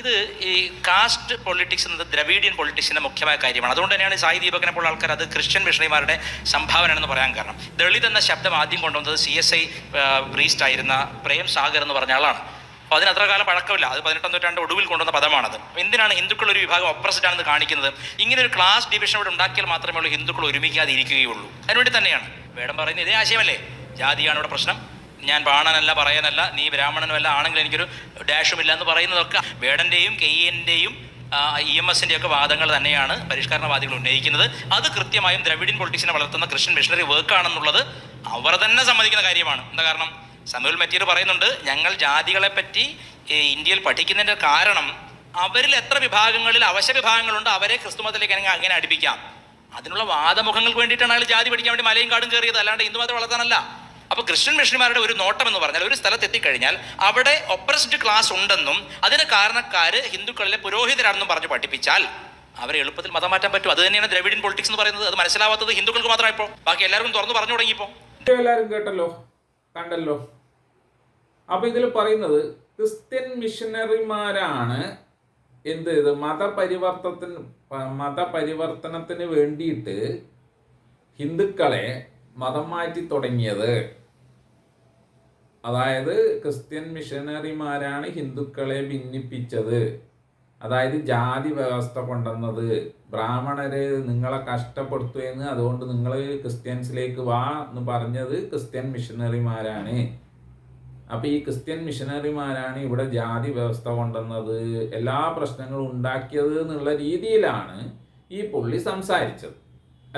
ഇത് ഈ cast politics എന്നത് ദ്രവീഡിയൻ പൊളിറ്റിക്സിൻ്റെ മുഖ്യമായ കാര്യമാണ്. അതുകൊണ്ട് തന്നെയാണ് സായി ദീപകിനെ പോലുള്ള ആൾക്കാർ അത് ക്രിസ്ത്യൻ മിഷണറിമാരുടെ സംഭാവനയാണെന്ന് പറയാൻ കാരണം. ദളിത് എന്ന ശബ്ദം ആദ്യം കൊണ്ടുവന്നത് CSI പ്രീസ്റ്റ് ആയിരുന്ന പ്രേം സാഗർ എന്ന് പറഞ്ഞ ആളാണ്. അപ്പോൾ അതിന് അത്ര കാലം പഴക്കമില്ല. അത് 18ാം നൂറ്റാണ്ട് ഒടുവിൽ കൊണ്ടുവന്ന പദമാണത്. എന്തിനാണ് ഹിന്ദുക്കൾ ഒരു വിഭാഗം ഓപ്പോസിറ്റ് ആണെന്ന് കാണിക്കുന്നത്? ഇങ്ങനെ ഒരു ക്ലാസ് ഡിവിഷൻ ഇവിടെ ഉണ്ടാക്കിയാൽ മാത്രമേ ഉള്ളൂ ഹിന്ദുക്കൾ ഒരുമിക്കാതെ ഇരിക്കുകയുള്ളൂ. അതിനുവേണ്ടി തന്നെയാണ് വേടം പറയുന്നത് ഇതേ ആശയമല്ലേ? ജാതിയാണ് ഇവിടെ പ്രശ്നം, ഞാൻ ബാണനല്ല പറയാനല്ല, നീ ബ്രാഹ്മണനുമല്ല, ആണെങ്കിൽ എനിക്കൊരു ഡാഷുമില്ല എന്ന് പറയുന്നതൊക്കെ വേടൻ്റെയും KNൻ്റെയും EMSൻ്റെയും ഒക്കെ വാദങ്ങൾ തന്നെയാണ് പരിഷ്കരണവാദികൾ ഉന്നയിക്കുന്നത്. അത് കൃത്യമായും ദ്രവിഡിയൻ പൊളിറ്റിക്സിനെ വളർത്തുന്ന ക്രിസ്ത്യൻ മിഷണറി വർക്കാണെന്നുള്ളത് അവർ തന്നെ സമ്മതിക്കുന്ന കാര്യമാണ്. എന്താ കാരണം? സമൂൽ മെറ്റീർ പറയുന്നുണ്ട്, ഞങ്ങൾ ജാതികളെപ്പറ്റി ഇന്ത്യയിൽ പഠിക്കുന്നതിൻ്റെ കാരണം അവരിൽ എത്ര വിഭാഗങ്ങളിൽ അവശ്യ വിഭാഗങ്ങളുണ്ട് അവരെ ക്രിസ്തുമതത്തിലേക്ക് അങ്ങനെ അടുപ്പിക്കാം. അതിനുള്ള വാദമുഖങ്ങൾക്ക് വേണ്ടിയിട്ടാണ് അയാൾ ജാതി പഠിക്കാൻ വേണ്ടി മലയും കാടും കയറിയത്, അല്ലാണ്ട് ഹിന്ദുമതത്തെ വളർത്താനല്ല. അപ്പോൾ ക്രിസ്ത്യൻ മിഷണറിമാരുടെ ഒരു നോട്ടം എന്ന് പറഞ്ഞാൽ ഒരു സ്ഥലത്ത് എത്തിക്കഴിഞ്ഞാൽ അവിടെ ഒപ്രസ്ഡ് ക്ലാസ് ഉണ്ടെന്നും അതിന് കാരണക്കാർ ഹിന്ദുക്കളിലെ പുരോഹിതരാണെന്നും പറഞ്ഞ് പഠിപ്പിച്ചാൽ അവരെ എളുപ്പത്തിൽ മതം മാറ്റാൻ പറ്റും. അത് തന്നെയാണ് ദ്രവിഡിയൻ പൊളിറ്റിക്സ് എന്ന് പറയുന്നത്. അത് മനസ്സിലാവാത്തത് ഹിന്ദുക്കൾക്ക് മാത്രമായിപ്പോൾ, ബാക്കി എല്ലാവർക്കും തുറന്നു പറഞ്ഞു തുടങ്ങിയപ്പോൾ. എല്ലാവരും കേട്ടല്ലോ, കണ്ടല്ലോ. അപ്പൊ ഇതിൽ പറയുന്നത് ക്രിസ്ത്യൻ മിഷണറിമാരാണ് എന്ത് ചെയ്ത് മതപരിവർത്തനത്തിന് വേണ്ടിയിട്ട് ഹിന്ദുക്കളെ മതം മാറ്റി തുടങ്ങിയത്. അതായത് ക്രിസ്ത്യൻ മിഷണറിമാരാണ് ഹിന്ദുക്കളെ ഭിന്നിപ്പിച്ചത്. അതായത് ജാതി വ്യവസ്ഥ കൊണ്ടുവന്നത്. ബ്രാഹ്മണരെ നിങ്ങളെ കഷ്ടപ്പെടുത്തുമെന്ന്, അതുകൊണ്ട് നിങ്ങൾ ക്രിസ്ത്യൻസിലേക്ക് വാ എന്ന് പറഞ്ഞത് ക്രിസ്ത്യൻ മിഷണറിമാരാണ്. അപ്പോൾ ഈ ക്രിസ്ത്യൻ മിഷണറിമാരാണ് ഇവിടെ ജാതി വ്യവസ്ഥ കൊണ്ടുവന്നത്, എല്ലാ പ്രശ്നങ്ങളും ഉണ്ടാക്കിയത് എന്നുള്ള രീതിയിലാണ് ഈ പുള്ളി സംസാരിച്ചത്,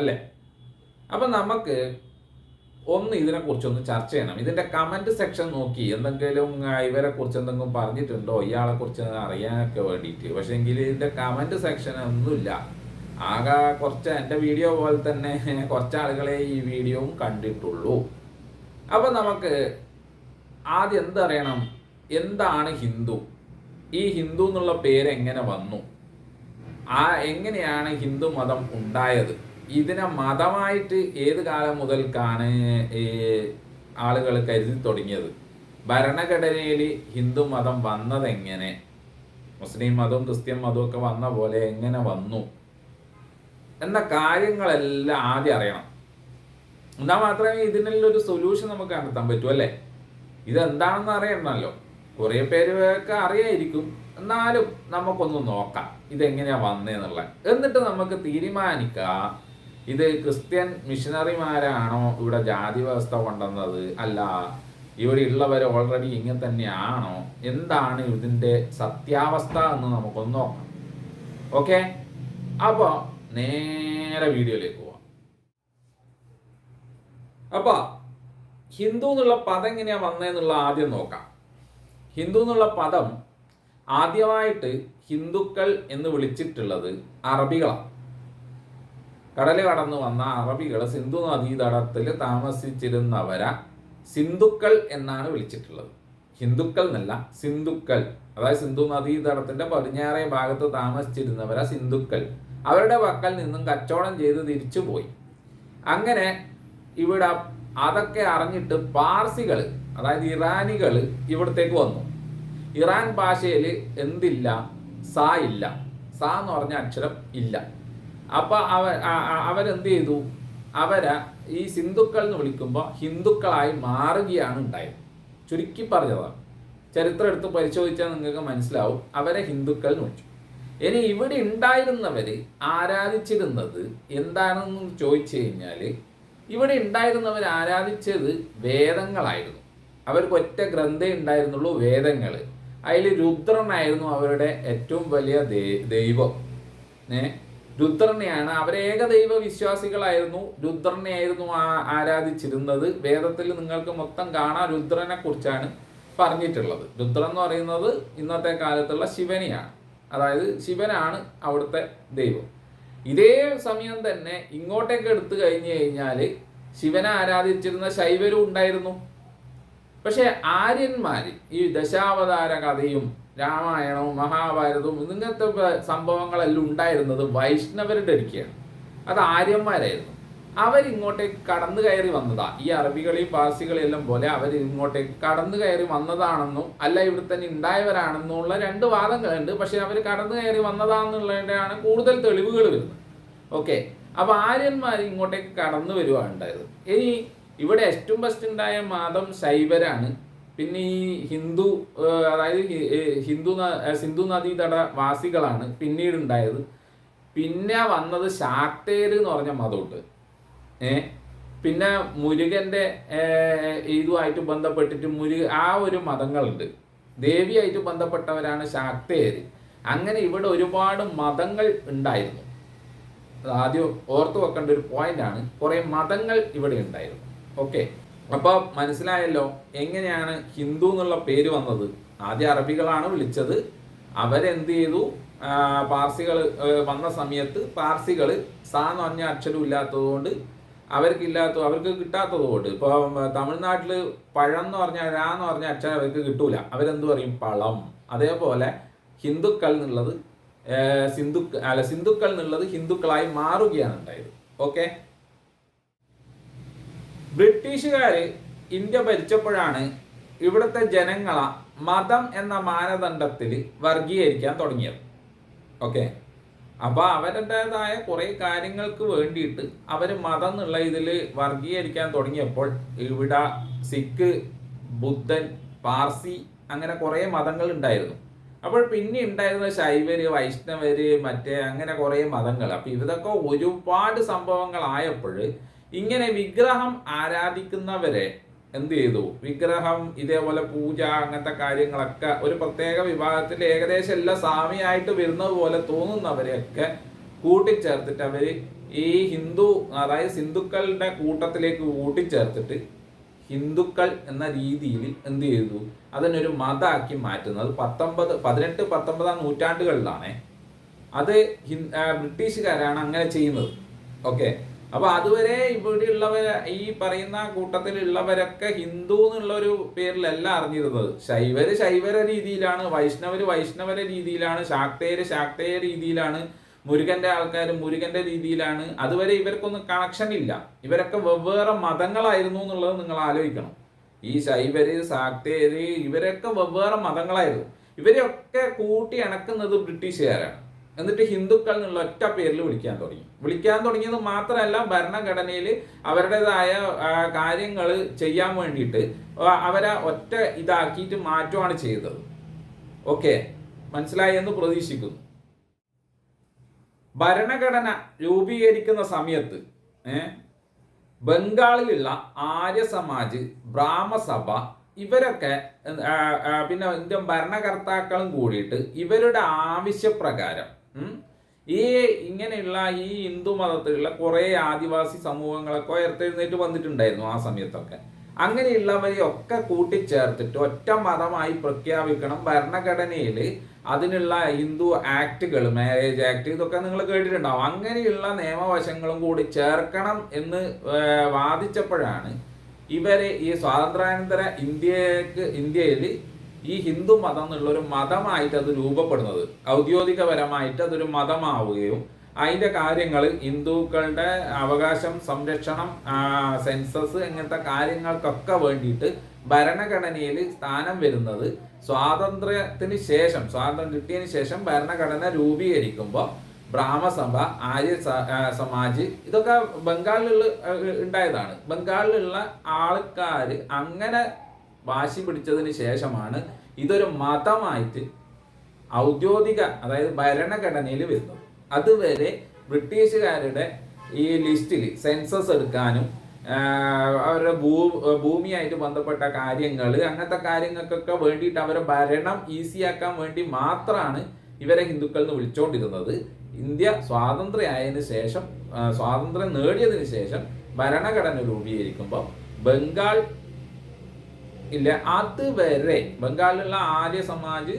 അല്ലേ? അപ്പം നമുക്ക് ഇതിനെക്കുറിച്ചൊന്ന് ചർച്ച ചെയ്യണം. ഇതിൻ്റെ കമൻറ്റ് സെക്ഷൻ നോക്കി എന്തെങ്കിലും ഇവരെ കുറിച്ച് എന്തെങ്കിലും പറഞ്ഞിട്ടുണ്ടോ, ഇയാളെ കുറിച്ച് അറിയാനൊക്കെ വേണ്ടിയിട്ട്. പക്ഷേ എങ്കിൽ ഇതിൻ്റെ കമൻറ്റ് സെക്ഷൻ ഒന്നുമില്ല. ആകെ കുറച്ച് എൻ്റെ വീഡിയോ പോലെ തന്നെ കുറച്ച് ആളുകളെ ഈ വീഡിയോവും കണ്ടിട്ടുള്ളൂ. അപ്പം നമുക്ക് ആദ്യം എന്തറിയണം, എന്താണ് ഹിന്ദു? ഈ ഹിന്ദു എന്നുള്ള പേര് എങ്ങനെ വന്നു? എങ്ങനെയാണ് ഹിന്ദു മതം ഉണ്ടായത്? ഇതിനെ മതമായിട്ട് ഏത് കാലം മുതൽക്കാണ് ആളുകൾ കരുതി തുടങ്ങിയത്? ഭരണഘടനയിൽ ഹിന്ദു മതം വന്നതെങ്ങനെ? മുസ്ലിം മതവും ക്രിസ്ത്യൻ മതവും ഒക്കെ വന്ന പോലെ എങ്ങനെ വന്നു എന്ന കാര്യങ്ങളെല്ലാം ആദ്യം അറിയണം. എന്നാൽ മാത്രമേ ഇതിനുള്ളൊരു സൊല്യൂഷൻ നമുക്ക് കണ്ടെത്താൻ പറ്റൂ, അല്ലേ? ഇതെന്താണെന്ന് അറിയണമല്ലോ. കുറേ പേരൊക്കെ അറിയായിരിക്കും, എന്നാലും നമുക്കൊന്ന് നോക്കാം ഇതെങ്ങനെയാ വന്നതെന്നുള്ളത്. എന്നിട്ട് നമുക്ക് തീരുമാനിക്കാം, ഇത് ക്രിസ്ത്യൻ മിഷണറിമാരാണോ ഇവിടെ ജാതി വ്യവസ്ഥ കൊണ്ടുവന്നത്, അല്ല ഇവിടെ ഉള്ളവർ ഓൾറെഡി ഇങ്ങനെ തന്നെയാണോ, എന്താണ് ഇതിൻ്റെ സത്യാവസ്ഥ എന്ന് നമുക്കൊന്ന് നോക്കാം. ഓക്കെ, അപ്പോൾ നേരെ വീഡിയോയിലേക്ക് പോവാം. അപ്പോൾ ഹിന്ദു എന്നുള്ള പദം എങ്ങനെയാണ് വന്നതെന്നുള്ള ആദ്യം നോക്കാം. ഹിന്ദു എന്നുള്ള പദം ആദ്യമായിട്ട് ഹിന്ദുക്കൾ എന്ന് വിളിച്ചിട്ടുള്ളത് അറബികളാണ്. കടല് കടന്നു വന്ന അറബികൾ സിന്ധു നദീതടത്തിൽ താമസിച്ചിരുന്നവരെ സിന്ധുക്കൾ എന്നാണ് വിളിച്ചിട്ടുള്ളത്. ഹിന്ദുക്കൾ എന്നല്ല, സിന്ധുക്കൾ. അതായത് സിന്ധു നദീതടത്തിന്റെ പടിഞ്ഞാറേ ഭാഗത്ത് താമസിച്ചിരുന്നവരെ സിന്ധുക്കൾ. അവരുടെ പക്കൽ നിന്നും കച്ചവടം ചെയ്ത് തിരിച്ചുപോയി. അങ്ങനെ ഇവിടെ അതൊക്കെ അറിഞ്ഞിട്ട് പാർസികൾ, അതായത് ഇറാനികൾ ഇവിടത്തേക്ക് വന്നു. ഇറാൻ ഭാഷയിൽ എന്തില്ല? സാ ഇല്ല. സാ എന്ന് പറഞ്ഞ അക്ഷരം ഇല്ല. അപ്പം അവരെന്ത് ചെയ്തു? അവരെ ഈ സിന്ധുക്കൾ എന്ന് വിളിക്കുമ്പോൾ ഹിന്ദുക്കളായി മാറുകയാണ് ഉണ്ടായത്. ചുരുക്കി പറഞ്ഞതാണ്. ചരിത്രം എടുത്ത് പരിശോധിച്ചാൽ നിങ്ങൾക്ക് മനസ്സിലാവും. അവരെ ഹിന്ദുക്കൾ എന്ന് വിളിച്ചു. ഇനി ഇവിടെ ഉണ്ടായിരുന്നവർ ആരാധിച്ചിരുന്നത് എന്താണെന്ന് ചോദിച്ചു കഴിഞ്ഞാൽ, ഇവിടെ ഉണ്ടായിരുന്നവർ ആരാധിച്ചത് വേദങ്ങളായിരുന്നു. അവർക്ക് ഒറ്റ ഗ്രന്ഥേ ഉണ്ടായിരുന്നുള്ളൂ, വേദങ്ങൾ. അതിൽ രുദ്രനായിരുന്നു അവരുടെ ഏറ്റവും വലിയ ദൈവം. രുദ്രനെയാണ് അവർ ഏകദൈവ വിശ്വാസികളായിരുന്നു. രുദ്രനെയായിരുന്നു ആരാധിച്ചിരുന്നത്. വേദത്തിൽ നിങ്ങൾക്ക് മൊത്തം കാണാൻ രുദ്രനെ കുറിച്ചാണ് പറഞ്ഞിട്ടുള്ളത്. രുദ്രൻ എന്ന് പറയുന്നത് ഇന്നത്തെ കാലത്തുള്ള ശിവനെയാണ്. അതായത് ശിവനാണ് അവിടുത്തെ ദൈവം. ഇതേ സമയം തന്നെ ഇങ്ങോട്ടേക്ക് എടുത്തു കഴിഞ്ഞു കഴിഞ്ഞാൽ ശിവനെ ആരാധിച്ചിരുന്ന ശൈവരും ഉണ്ടായിരുന്നു. പക്ഷെ ആര്യന്മാർ ഈ ദശാവതാര കഥയും രാമായണവും മഹാഭാരതവും ഇങ്ങനത്തെ സംഭവങ്ങളെല്ലാം ഉണ്ടായിരുന്നത് വൈഷ്ണവരുടെ അടുക്കെയാണ്. അത് ആര്യന്മാരായിരുന്നു. അവരിങ്ങോട്ടേക്ക് കടന്നു കയറി വന്നതാ. ഈ അറബികളെയും പാർസികളെയും എല്ലാം പോലെ അവർ ഇങ്ങോട്ടേക്ക് കടന്നു കയറി വന്നതാണെന്നും അല്ല ഇവിടെ തന്നെ ഉണ്ടായവരാണെന്നുള്ള രണ്ട് വാദങ്ങളുണ്ട്. പക്ഷെ അവർ കടന്നു കയറി വന്നതാണെന്നുള്ളതിൻ്റെയാണ് കൂടുതൽ തെളിവുകൾ വരുന്നത്. ഓക്കെ, അപ്പൊ ആര്യന്മാർ ഇങ്ങോട്ടേക്ക് കടന്നു വരുവാണ് ഉണ്ടായത്. ഇനി ഇവിടെ ഏറ്റവും ഫസ്റ്റ് ഉണ്ടായ മതം ശൈവരാണ്. പിന്നെ ഈ ഹിന്ദു, അതായത് സിന്ധു നദീതട വാസികളാണ് പിന്നീട് ഉണ്ടായത്. പിന്നെ വന്നത് ശാക്തേര് എന്ന് പറഞ്ഞ മതമുണ്ട്. പിന്നെ മുരുകന്റെ ഇതുമായിട്ട് ബന്ധപ്പെട്ടിട്ട് ആ ഒരു മതങ്ങളുണ്ട്. ദേവിയായിട്ട് ബന്ധപ്പെട്ടവരാണ് ശാക്തേര്. അങ്ങനെ ഇവിടെ ഒരുപാട് മതങ്ങൾ ഉണ്ടായിരുന്നു. ആദ്യം ഓർത്തു വെക്കേണ്ട ഒരു പോയിന്റാണ്. കുറെ മതങ്ങൾ ഇവിടെ ഉണ്ടായിരുന്നു. ഓക്കെ, അപ്പൊ മനസ്സിലായല്ലോ എങ്ങനെയാണ് ഹിന്ദു എന്നുള്ള പേര് വന്നത്. ആദ്യം അറബികളാണ് വിളിച്ചത്. അവരെന്ത് ചെയ്തു, പാർസികൾ വന്ന സമയത്ത് പാർസികൾ സാ എന്ന് പറഞ്ഞ അക്ഷരം ഇല്ലാത്തതുകൊണ്ട് അവർക്ക് കിട്ടാത്തത് കൊണ്ട്, ഇപ്പൊ തമിഴ്നാട്ടിൽ പഴം എന്ന് പറഞ്ഞാൽ രാ എന്ന് പറഞ്ഞ അക്ഷരം അവർക്ക് കിട്ടൂല. അവരെന്ത് പറയും, പളം. അതേപോലെ ഹിന്ദുക്കൾ എന്നുള്ളത് സിന്ധുക്കൾ എന്നുള്ളത് ഹിന്ദുക്കളായി മാറുകയാണ് ഉണ്ടായത്. ഓക്കെ, ബ്രിട്ടീഷുകാര് ഇന്ത്യ ഭരിച്ചപ്പോഴാണ് ഇവിടുത്തെ ജനങ്ങളെ മതം എന്ന മാനദണ്ഡത്തിൽ വർഗീകരിക്കാൻ തുടങ്ങിയത്. ഓക്കെ, അപ്പൊ അവരുടേതായ കുറെ കാര്യങ്ങൾക്ക് വേണ്ടിയിട്ട് അവർ മതം എന്നുള്ള ഇതിൽ വർഗീകരിക്കാൻ തുടങ്ങിയപ്പോൾ ഇവിടെ സിഖ്, ബുദ്ധൻ, പാർസി അങ്ങനെ കുറെ മതങ്ങൾ ഉണ്ടായിരുന്നു. അപ്പോൾ പിന്നെ ഉണ്ടായിരുന്ന ശൈവര്, വൈഷ്ണവര്, അങ്ങനെ കുറെ മതങ്ങൾ. അപ്പൊ ഇതൊക്കെ ഒരുപാട് സംഭവങ്ങളായപ്പോൾ ഇങ്ങനെ വിഗ്രഹം ആരാധിക്കുന്നവരെ എന്ത് ചെയ്തു, വിഗ്രഹം ഇതേപോലെ പൂജ അങ്ങനത്തെ കാര്യങ്ങളൊക്കെ ഒരു പ്രത്യേക വിഭാഗത്തിൽ ഏകദേശം എല്ലാം സ്വാമിയായിട്ട് വരുന്നത് പോലെ തോന്നുന്നവരെയൊക്കെ കൂട്ടിച്ചേർത്തിട്ട് അവര് ഈ ഹിന്ദു, അതായത് സിന്ധുക്കളുടെ കൂട്ടത്തിലേക്ക് കൂട്ടിച്ചേർത്തിട്ട് ഹിന്ദുക്കൾ എന്ന രീതിയിൽ എന്ത് ചെയ്തു, അതിനൊരു മതമാക്കി മാറ്റുന്നത് 18-19 നൂറ്റാണ്ടുകളിലാണ്. അത് ബ്രിട്ടീഷുകാരാണ് അങ്ങനെ ചെയ്യുന്നത്. ഓക്കെ, അപ്പൊ അതുവരെ ഇവിടെ ഉള്ളവർ, ഈ പറയുന്ന കൂട്ടത്തിലുള്ളവരൊക്കെ ഹിന്ദു എന്നുള്ള ഒരു പേരിലല്ല അറിഞ്ഞിരുന്നത്. ശൈവര രീതിയിലാണ്, വൈഷ്ണവരെ രീതിയിലാണ്, ശാക്തേയ രീതിയിലാണ്, മുരുകന്റെ ആൾക്കാർ മുരുകന്റെ രീതിയിലാണ്. അതുവരെ ഇവർക്കൊന്നും കണക്ഷൻ ഇല്ല. ഇവരൊക്കെ വെവ്വേറെ മതങ്ങളായിരുന്നു എന്നുള്ളത് നിങ്ങൾ ആലോചിക്കണം. ഈ ശൈവര്, ശാക്തേര് ഇവരൊക്കെ വെവ്വേറെ മതങ്ങളായിരുന്നു. ഇവരെയൊക്കെ കൂട്ടി ഇണക്കുന്നത് ബ്രിട്ടീഷുകാരാണ്. എന്നിട്ട് ഹിന്ദുക്കൾ എന്നുള്ള ഒറ്റ പേരിൽ വിളിക്കാൻ തുടങ്ങിയത് മാത്രമല്ല, ഭരണഘടനയിൽ അവരുടേതായ കാര്യങ്ങൾ ചെയ്യാൻ വേണ്ടിയിട്ട് അവരെ ഒറ്റ ഇതാക്കിയിട്ട് മാറ്റുകയാണ് ചെയ്തത്. ഓക്കെ, മനസ്സിലായി എന്ന് പ്രതീക്ഷിക്കുന്നു. ഭരണഘടന രൂപീകരിക്കുന്ന സമയത്ത് ബംഗാളിലുള്ള ആര്യ സമാജ്, ബ്രാഹ്മസഭ ഇവരൊക്കെ പിന്നെ ഇന്ത്യൻ ഭരണകർത്താക്കളും കൂടിയിട്ട് ഇവരുടെ ആവശ്യപ്രകാരം ഈ ഇങ്ങനെയുള്ള ഈ ഹിന്ദു മതത്തിലുള്ള കുറെ ആദിവാസി സമൂഹങ്ങളൊക്കെ ഉയർത്തെഴുന്നേറ്റ് വന്നിട്ടുണ്ടായിരുന്നു ആ സമയത്തൊക്കെ. അങ്ങനെയുള്ളവരെയൊക്കെ കൂട്ടിച്ചേർത്തിട്ട് ഒറ്റ മതമായി പ്രഖ്യാപിക്കണം. ഭരണഘടനയിൽ അതിനുള്ള ഹിന്ദു ആക്ടുകൾ, മാരേജ് ആക്ട്, ഇതൊക്കെ നിങ്ങൾ കേട്ടിട്ടുണ്ടാവും. അങ്ങനെയുള്ള നിയമവശങ്ങളും കൂടി ചേർക്കണം എന്ന് വാദിച്ചപ്പോഴാണ് ഇവര് ഈ സ്വാതന്ത്ര്യാനന്തര ഇന്ത്യയിൽ ഈ ഹിന്ദു മതം എന്നുള്ളൊരു മതമായിട്ട് അത് രൂപപ്പെടുന്നത്. ഔദ്യോഗികപരമായിട്ട് അതൊരു മതമാവുകയും അതിൻ്റെ കാര്യങ്ങൾ, ഹിന്ദുക്കളുടെ അവകാശം, സംരക്ഷണം, സെൻസസ് അങ്ങനത്തെ കാര്യങ്ങൾക്കൊക്കെ വേണ്ടിയിട്ട് ഭരണഘടനയിൽ സ്ഥാനം വരുന്നത് സ്വാതന്ത്ര്യം കിട്ടിയതിന് ശേഷം ഭരണഘടന രൂപീകരിക്കുമ്പോൾ ബ്രാഹ്മസഭ, ആര്യ സമാജ് ഇതൊക്കെ ബംഗാളിലുള്ള ഉണ്ടായതാണ്. ബംഗാളിലുള്ള ആൾക്കാർ അങ്ങനെ വാശി പിടിച്ചതിന് ശേഷമാണ് ഇതൊരു മതമായിട്ട് ഔദ്യോഗിക, അതായത് ഭരണഘടനയിൽ വരുന്നത്. അതുവരെ ബ്രിട്ടീഷുകാരുടെ ഈ ലിസ്റ്റിൽ സെൻസസ് എടുക്കാനും അവരുടെ ഭൂമിയായിട്ട് ബന്ധപ്പെട്ട കാര്യങ്ങൾ, അങ്ങനത്തെ കാര്യങ്ങൾക്കൊക്കെ വേണ്ടിയിട്ട് അവരെ ഭരണം ഈസിയാക്കാൻ വേണ്ടി മാത്രമാണ് ഇവരെ ഹിന്ദുക്കൾ എന്ന് വിളിച്ചുകൊണ്ടിരുന്നത്. ഇന്ത്യ സ്വാതന്ത്ര്യമായതിനു ശേഷം, സ്വാതന്ത്ര്യം നേടിയതിനു ശേഷം ഭരണഘടന രൂപീകരിക്കുമ്പോൾ ബംഗാൾ ഇല്ല, അതുവരെ ബംഗാളിലുള്ള ആര്യ സമാജ്,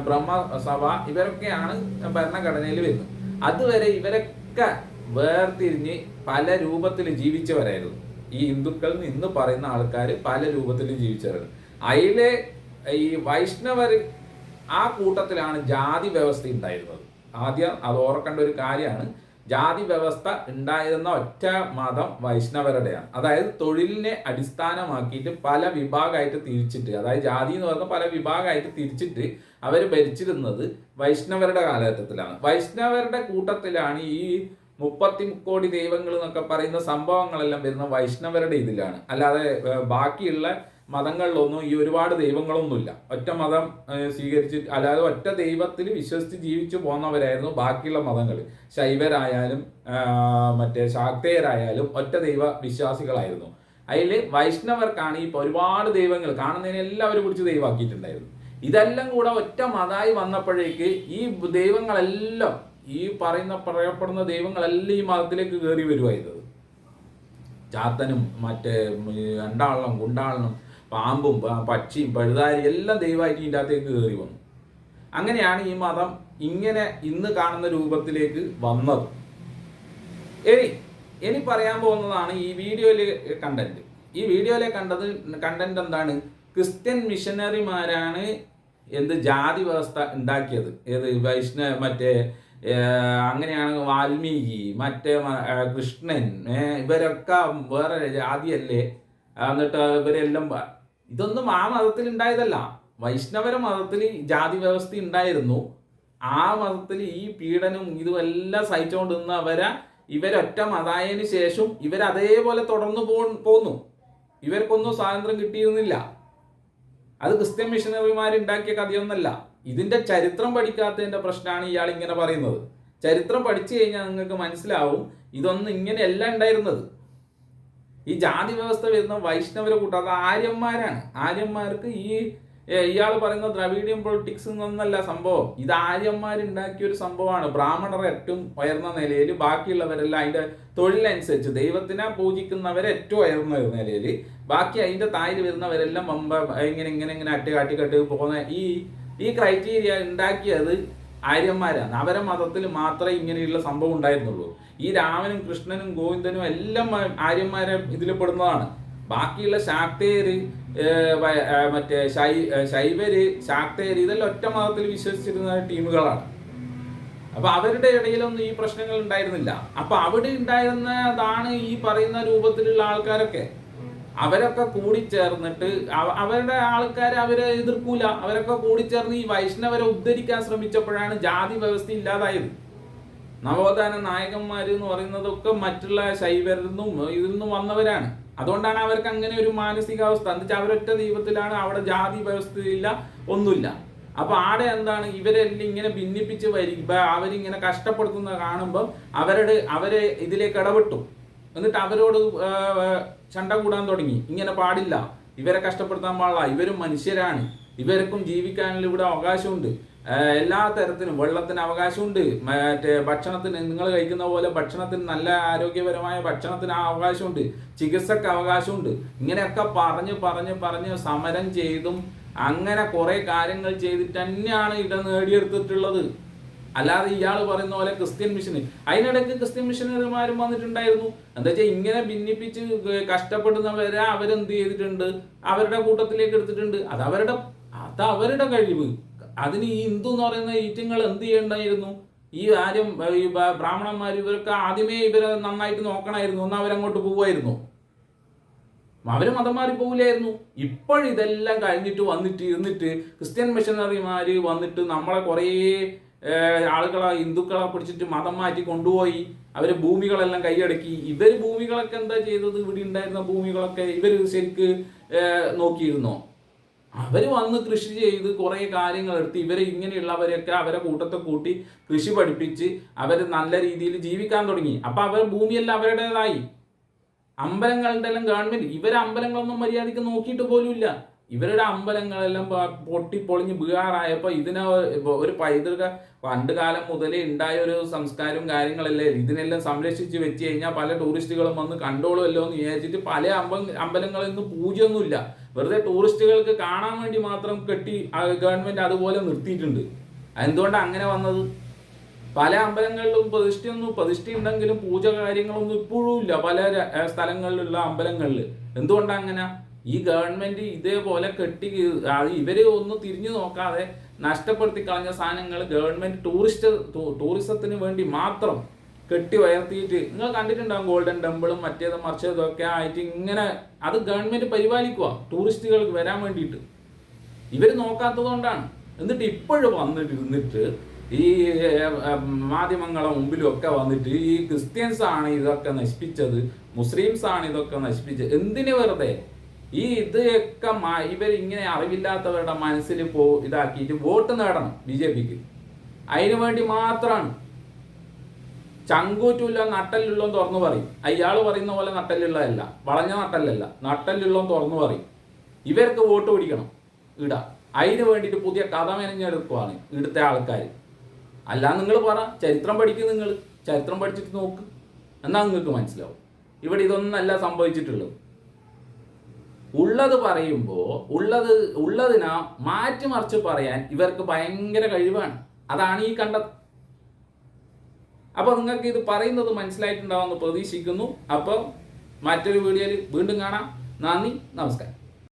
ബ്രഹ്മസഭ ഇവരൊക്കെയാണ് ഭരണഘടനയിൽ വരുന്നത്. അതുവരെ ഇവരൊക്കെ വേർതിരിഞ്ഞ് പല രൂപത്തിൽ ജീവിച്ചവരായിരുന്നു. ഈ ഹിന്ദുക്കൾ ഇന്ന് പറയുന്ന ആൾക്കാർ പല രൂപത്തിൽ ജീവിച്ചവരായിരുന്നു. അതിലെ ഈ വൈഷ്ണവർ ആ കൂട്ടത്തിലാണ് ജാതി വ്യവസ്ഥ ഉണ്ടായിരുന്നത്. ആദ്യം അത് ഓർക്കേണ്ട ഒരു കാര്യമാണ്. ജാതി വ്യവസ്ഥ ഉണ്ടായിരുന്ന ഒറ്റ മതം വൈഷ്ണവരുടെയാണ്. അതായത് തൊഴിലിനെ അടിസ്ഥാനമാക്കിയിട്ട് പല വിഭാഗമായിട്ട് തിരിച്ചിട്ട്, അതായത് ജാതി എന്ന് പറഞ്ഞാൽ പല വിഭാഗമായിട്ട് തിരിച്ചിട്ട് അവർ ഭരിച്ചിരുന്നത് വൈഷ്ണവരുടെ കാലഘട്ടത്തിലാണ്. വൈഷ്ണവരുടെ കൂട്ടത്തിലാണ് ഈ 30 കോടി ദൈവങ്ങൾ എന്നൊക്കെ പറയുന്ന സംഭവങ്ങളെല്ലാം വരുന്ന വൈഷ്ണവരുടെ ഇതിലാണ്. അല്ലാതെ ബാക്കിയുള്ള മതങ്ങളിലൊന്നും ഈ ഒരുപാട് ദൈവങ്ങളൊന്നുമില്ല. ഒറ്റ മതം സ്വീകരിച്ചിട്ട്, അല്ലാതെ ഒറ്റ ദൈവത്തിൽ വിശ്വസിച്ച് ജീവിച്ചു പോന്നവരായിരുന്നു ബാക്കിയുള്ള മതങ്ങൾ. ശൈവരായാലും മറ്റേ ശാക്തേയരായാലും ഒറ്റ ദൈവ വിശ്വാസികളായിരുന്നു. അതിൽ വൈഷ്ണവർക്കാണ് ഇപ്പോൾ ഒരുപാട് ദൈവങ്ങൾ കാണുന്നതിന് എല്ലാവരും പിടിച്ച് ദൈവമാക്കിയിട്ടുണ്ടായിരുന്നു. ഇതെല്ലാം കൂടെ ഒറ്റ മതമായി വന്നപ്പോഴേക്ക് ഈ ദൈവങ്ങളെല്ലാം, ഈ പറയപ്പെടുന്ന ദൈവങ്ങളെല്ലാം ഈ മതത്തിലേക്ക് കയറി വരുമായിരുന്നത്. ചാത്തനും മറ്റേ രണ്ടാളനും ഗുണ്ടാളനും പാമ്പും പക്ഷിയും പഴുതാരി എല്ലാം ദൈവമായിട്ട് ഇതിൻ്റെ അകത്തേക്ക് കയറി വന്നു. അങ്ങനെയാണ് ഈ മതം ഇങ്ങനെ ഇന്ന് കാണുന്ന രൂപത്തിലേക്ക് വന്നത്. ഇനി പറയാൻ പോകുന്നതാണ് ഈ വീഡിയോയിലെ കണ്ടന്റ്. ഈ വീഡിയോയിലെ കണ്ടന്റ് എന്താണ്? ക്രിസ്ത്യൻ മിഷനറിമാരാണ് ജാതി വ്യവസ്ഥ ഉണ്ടാക്കിയത്. മറ്റേ അങ്ങനെയാണ് വാൽമീകി, മറ്റേ കൃഷ്ണൻ, ഇവരൊക്കെ വേറെ ജാതിയല്ലേ, എന്നിട്ട് ഇവരെല്ലാം ഇതൊന്നും ആ മതത്തിൽ ഉണ്ടായതല്ല. വൈഷ്ണവര മതത്തിൽ ജാതി വ്യവസ്ഥ ഉണ്ടായിരുന്നു. ആ മതത്തിൽ ഈ പീഡനവും ഇതുമെല്ലാം സഹിച്ചുകൊണ്ട് നിന്ന് ഇവരൊറ്റ മതായതിനു ശേഷം ഇവരതേപോലെ തുടർന്നു പോന്നു. ഇവർക്കൊന്നും സ്വാതന്ത്ര്യം കിട്ടിയിരുന്നില്ല. അത് ക്രിസ്ത്യൻ മിഷനറിമാർ ഉണ്ടാക്കിയ കഥയൊന്നല്ല. ഇതിന്റെ ചരിത്രം പഠിക്കാത്തതിന്റെ പ്രശ്നമാണ് ഇയാൾ ഇങ്ങനെ പറയുന്നത്. ചരിത്രം പഠിച്ചു കഴിഞ്ഞാൽ നിങ്ങൾക്ക് മനസ്സിലാവും ഇതൊന്നും ഇങ്ങനെയല്ല ഉണ്ടായിരുന്നത്. ഈ ജാതി വ്യവസ്ഥ വരുന്ന വൈഷ്ണവരെ കൂട്ടാതെ ആര്യന്മാരാണ്. ആര്യന്മാർക്ക് ഇയാൾ പറയുന്ന ദ്രവീഡിയൻ പൊളിറ്റിക്സ് എന്നൊന്നല്ല സംഭവം. ഇത് ആര്യന്മാരുണ്ടാക്കിയ ഒരു സംഭവമാണ്. ബ്രാഹ്മണർ ഏറ്റവും ഉയർന്ന നിലയിൽ, ബാക്കിയുള്ളവരെല്ലാം അതിന്റെ തൊഴിലനുസരിച്ച് ദൈവത്തിനെ പൂജിക്കുന്നവരെ ഏറ്റവും ഉയർന്ന നിലയിൽ, ബാക്കി അതിന്റെ താഴെ വരുന്നവരെല്ലാം ഇങ്ങനെ കാട്ടി പോകുന്ന ഈ ക്രൈറ്റീരിയ ഉണ്ടാക്കിയത് ആര്യന്മാരാണ്. അവരെ മതത്തിൽ മാത്രമേ ഇങ്ങനെയുള്ള സംഭവം ഉണ്ടായിരുന്നുള്ളൂ. ഈ രാമനും കൃഷ്ണനും ഗോവിന്ദനും എല്ലാം ആര്യന്മാരെ ഇതിൽ പെടുന്നതാണ്. ബാക്കിയുള്ള ശാക്തേര്, മറ്റേ ശൈവര്, ശാക്തേര് ഇതെല്ലാം ഒറ്റ മതത്തിൽ വിശ്വസിച്ചിരുന്ന ടീമുകളാണ്. അപ്പൊ അവരുടെ ഇടയിലൊന്നും ഈ പ്രശ്നങ്ങൾ ഉണ്ടായിരുന്നില്ല. അപ്പൊ അവിടെ ഉണ്ടായിരുന്നതാണ് ഈ പറയുന്ന രൂപത്തിലുള്ള ആൾക്കാരൊക്കെ. അവരൊക്കെ കൂടിച്ചേർന്നിട്ട് അവരുടെ ആൾക്കാരെ അവരെ എതിർക്കൂല. അവരൊക്കെ കൂടിച്ചേർന്ന് ഈ വൈഷ്ണവരെ ഉദ്ധരിക്കാൻ ശ്രമിച്ചപ്പോഴാണ് ജാതി വ്യവസ്ഥ ഇല്ലാതായത്. നവോത്ഥാന നായകന്മാർ എന്ന് പറയുന്നതൊക്കെ മറ്റുള്ള ശൈവരിൽ നിന്നും വന്നവരാണ്. അതുകൊണ്ടാണ് അവർക്ക് അങ്ങനെ ഒരു മാനസികാവസ്ഥ. എന്ന് വെച്ചാൽ അവരൊറ്റ ദൈവത്തിലാണ്, അവിടെ ജാതി വ്യവസ്ഥയില്ല, ഒന്നുമില്ല. അപ്പൊ ആടെ എന്താണ് ഇവരെല്ലാം ഇങ്ങനെ ഭിന്നിപ്പിച്ച് അവരിങ്ങനെ കഷ്ടപ്പെടുത്തുന്ന കാണുമ്പോൾ അവരെ ഇതിലേക്ക് ഇടപെട്ടു. എന്നിട്ട് അവരോട് ചണ്ട കൂടാൻ തുടങ്ങി. ഇങ്ങനെ പാടില്ല, ഇവരെ കഷ്ടപ്പെടുത്താൻ പാടില്ല, ഇവരും മനുഷ്യരാണ്, ഇവർക്കും ജീവിക്കാനുള്ള ഇവിടെ അവകാശമുണ്ട്, എല്ലാ തരത്തിനും വെള്ളത്തിന് അവകാശമുണ്ട്, മറ്റേ ഭക്ഷണത്തിന് നിങ്ങൾ കഴിക്കുന്ന പോലെ ഭക്ഷണത്തിന്, നല്ല ആരോഗ്യപരമായ ഭക്ഷണത്തിന് അവകാശമുണ്ട്, ചികിത്സക്ക് അവകാശമുണ്ട്. ഇങ്ങനെയൊക്കെ പറഞ്ഞ് സമരം ചെയ്തും അങ്ങനെ കുറെ കാര്യങ്ങൾ ചെയ്തിട്ട് തന്നെയാണ് ഇവിടെ നേടിയെടുത്തിട്ടുള്ളത്. അല്ലാതെ ഇയാൾ പറയുന്ന പോലെ ക്രിസ്ത്യൻ മിഷന്, അതിനിടയ്ക്ക് ക്രിസ്ത്യൻ മിഷനറിമാരും വന്നിട്ടുണ്ടായിരുന്നു. എന്താ വെച്ചാൽ ഇങ്ങനെ ഭിന്നിപ്പിച്ച് കഷ്ടപ്പെടുന്നവരെ അവരെന്ത് ചെയ്തിട്ടുണ്ട്, അവരുടെ കൂട്ടത്തിലേക്ക് എടുത്തിട്ടുണ്ട്. അത് അവരുടെ കഴിവ്. അതിന് ഈ ഹിന്ദു എന്ന് പറയുന്ന ഈറ്റങ്ങൾ എന്ത് ചെയ്യണ്ടായിരുന്നു? ഈ ബ്രാഹ്മണന്മാർ ഇവരൊക്കെ ആദ്യമേ ഇവരെ നന്നായിട്ട് നോക്കണമായിരുന്നു. ഒന്ന് അവരങ്ങോട്ട് പോവുമായിരുന്നു, അവര് മതം മാറി പോകില്ലായിരുന്നു. ഇപ്പോഴിതെല്ലാം കഴിഞ്ഞിട്ട് ഇരുന്നിട്ട് ക്രിസ്ത്യൻ മിഷനറിമാര് വന്നിട്ട് നമ്മളെ കുറേ ആളുകളെ, ഹിന്ദുക്കളെ പിടിച്ചിട്ട് മതം മാറ്റി കൊണ്ടുപോയി അവര് ഭൂമികളെല്ലാം കൈയടക്കി. ഇവര് ഭൂമികളൊക്കെ എന്താ ചെയ്തത്? ഇവിടെ ഉണ്ടായിരുന്ന ഭൂമികളൊക്കെ ഇവര് ശരിക്ക് നോക്കിയിരുന്നോ? അവര് വന്ന് കൃഷി ചെയ്ത് കുറെ കാര്യങ്ങൾ എടുത്ത് ഇവരെ ഇങ്ങനെയുള്ളവരെയൊക്കെ അവരെ കൂട്ടത്തെ കൂട്ടി കൃഷി പഠിപ്പിച്ച് അവര് നല്ല രീതിയിൽ ജീവിക്കാൻ തുടങ്ങി. അപ്പൊ അവരുടെ ഭൂമിയെല്ലാം അവരുടേതായി. അമ്പലങ്ങളുടെ എല്ലാം ഗവൺമെന്റ്, ഇവരെ അമ്പലങ്ങളൊന്നും മര്യാദയ്ക്ക് നോക്കിയിട്ട് പോലും ഇല്ല. ഇവരുടെ അമ്പലങ്ങളെല്ലാം പൊട്ടിപ്പൊളിഞ്ഞ് വീഴാറായപ്പോൾ ഇതിനെ ഒരു പൈതൃക പണ്ട് കാലം മുതലേ ഉണ്ടായ ഒരു സംസ്കാരവും കാര്യങ്ങളല്ലേ, ഇതിനെല്ലാം സംരക്ഷിച്ച് വെച്ച് കഴിഞ്ഞാൽ പല ടൂറിസ്റ്റുകളും വന്ന് കണ്ടോളുമല്ലോ എന്ന് വിചാരിച്ചിട്ട് പല അമ്പലങ്ങളിൽ നിന്ന് പൂജയൊന്നുമില്ല, വെറുതെ ടൂറിസ്റ്റുകൾക്ക് കാണാൻ വേണ്ടി മാത്രം കെട്ടി ഗവൺമെന്റ് അതുപോലെ നിർത്തിയിട്ടുണ്ട്. എന്തുകൊണ്ടാണ് അങ്ങനെ വന്നത്? പല അമ്പലങ്ങളിലും പ്രതിഷ്ഠ ഉണ്ടെങ്കിലും പൂജ കാര്യങ്ങളൊന്നും ഇപ്പോഴും ഇല്ല പല സ്ഥലങ്ങളിലുള്ള അമ്പലങ്ങളിൽ. എന്തുകൊണ്ടാണ് അങ്ങനെ? ഈ ഗവൺമെന്റ് ഇതേപോലെ കെട്ടി ഇവര് ഒന്നും തിരിഞ്ഞു നോക്കാതെ നഷ്ടപ്പെടുത്തി കളഞ്ഞ സാധനങ്ങൾ ഗവൺമെന്റ് ടൂറിസത്തിന് വേണ്ടി മാത്രം കെട്ടി ഉയർത്തിയിട്ട് നിങ്ങൾ കണ്ടിട്ടുണ്ടാകും ഗോൾഡൻ ടെമ്പിളും മറ്റേതും മറിച്ചതും ഒക്കെ ആയിട്ട് ഇങ്ങനെ അത് ഗവൺമെൻറ് പരിപാലിക്കുക ടൂറിസ്റ്റുകൾക്ക് വരാൻ വേണ്ടിയിട്ട്. ഇവർ നോക്കാത്തത് കൊണ്ടാണ്. എന്നിട്ട് ഇപ്പോഴും വന്നിട്ട് ഈ മാധ്യമങ്ങളെ മുമ്പിലും ഒക്കെ വന്നിട്ട് ഈ ക്രിസ്ത്യൻസ് ആണ് ഇതൊക്കെ നശിപ്പിച്ചത്, മുസ്ലിംസ് ആണ് ഇതൊക്കെ നശിപ്പിച്ചത്. എന്തിനു വെറുതെ ഈ ഇതൊക്കെ ഇവരിങ്ങനെ അറിവില്ലാത്തവരുടെ മനസ്സിൽ ഇതാക്കിയിട്ട് വോട്ട് നേടണം BJPക്ക്. അതിനു വേണ്ടി മാത്രമാണ്. ചങ്കൂറ്റുള്ള നട്ടല്ലുള്ള തുറന്നു പറയും. അയാൾ പറയുന്ന പോലെ നട്ടലുള്ളതല്ല, വളഞ്ഞ നട്ടല്ലല്ല, നട്ടലുള്ള തുറന്നു പറയും. ഇവർക്ക് വോട്ട് പിടിക്കണം ഇടാ. അതിന് വേണ്ടിയിട്ട് പുതിയ കഥ മെനഞ്ഞെടുക്കുവാണ് ഇവിടുത്തെ ആൾക്കാർ. അല്ല നിങ്ങൾ പറ, ചരിത്രം പഠിക്കും, നിങ്ങൾ ചരിത്രം പഠിച്ചിട്ട് നോക്ക്, എന്നാൽ നിങ്ങൾക്ക് മനസ്സിലാവും ഇവിടെ ഇതൊന്നല്ല സംഭവിച്ചിട്ടുള്ളത്. ഉള്ളത് പറയുമ്പോൾ ഉള്ളതിനാ മാറ്റിമറിച്ച് പറയാൻ ഇവർക്ക് ഭയങ്കര കഴിവാണ്. അതാണ് ഈ കണ്ടത്. അപ്പോൾ നിങ്ങൾക്ക് ഇത് പറയുന്നത് മനസ്സിലായിട്ടുണ്ടാവുമെന്ന് പ്രതീക്ഷിക്കുന്നു. അപ്പോൾ മറ്റൊരു വീഡിയോയിൽ വീണ്ടും കാണാം. നന്ദി, നമസ്കാരം.